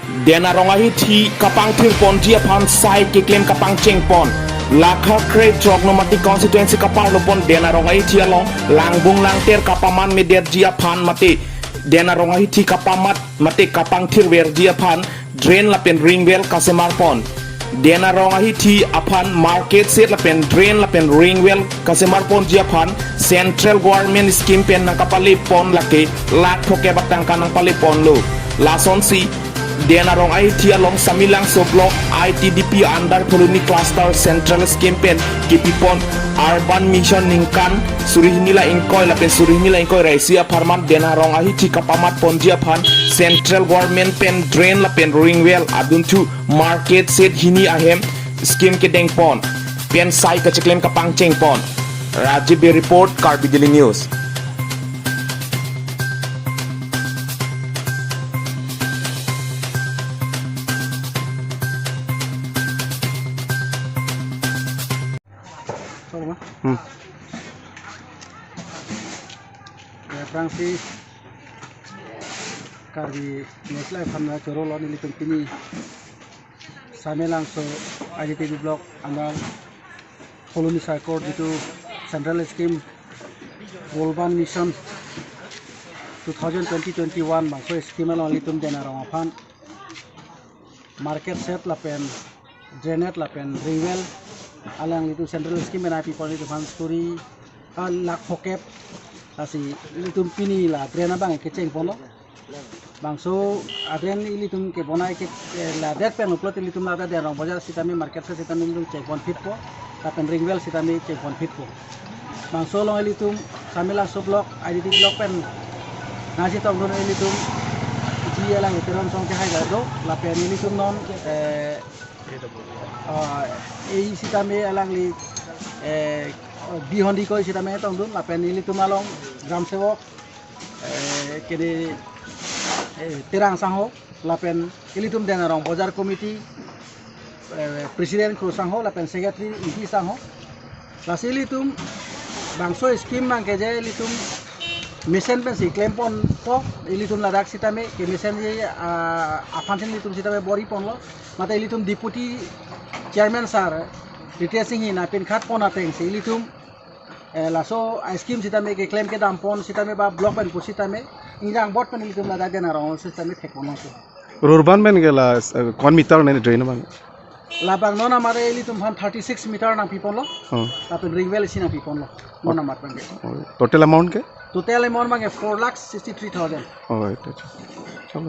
Dena rongahi thi kapang thir pon jia phan sai ke claim kapang cheng pon lakha kre chok no mati constituency kapang lo pon dena rongahi thi along langbung langter kapaman media jia phan mati dena rongahi thi kapamat mati kapang thir wer jia phan drain la pen ringwell kasemar pon dena rongahi thi aphan market set la pen drain la pen ringwell kasemar pon jia phan central government scheme pen na kapali pon lake lak thoke batang kanang pali pon lo lason si Dena rong ai tia long samilang so block ITDP under colony cluster central scheme pen kipipon urban mission ningkan surihnila ingkoy lapen surihnila ingkoy raisia farman dena rong ai thi kapamat ponjia phan central government pen drain lapen ringwell adun thu market set hini ahem scheme ke deng pon pen sai ka cheklem kapang cheng pon Rajiv report Karbi Daily News. Fransi Karbi Neslai Phamna Chorol on Litum Pini Samelang so IDTV block andal Colony Circle itu Central Scheme Urban Mission 2020-21 bangso scheme along Litum dena rongapan market set lapen drainage lapen ringwell alang itu Central Scheme na people itu fan story lak hokep asi litum pini la drena bang ke cheng polo bangso adren litum ke bonai ke la det pen upload litum la da rong bazar sitami market se sitami litum cheng pon fit po tapen ringwell sitami cheng pon fit po bangso long litum samila so block IDT block pen nasi tong don litum ji ala ngeteron song ke hai do la pen litum non ei sitami alang li bihondi ko sita me tong dun lapen ili tumalong gram sewok kede terang sangho lapen ili tum dena rong bazar committee presiden ko sangho lapen secretary inti sangho lasili tum bangso scheme mang ke je ili tum mission pen si claim pon po ili tum ladak sita me ke mission je afansin ili tum sita me bori pon lo mata ili tum deputy chairman sir Ritya Singh na pin khat pon ateng si ili tum laso scheme sita me ke claim ke dam pon sita me ba block pen ko sita me ingang bot pen litum la daga na ron sita me thek pon so urban men gela kon meter ne drain bang labang nona mare litum 36 meter na pipon lo tapen ringwell sina pipon lo nona mat pen total amount ke total amount mang 4,63,000 alright chalo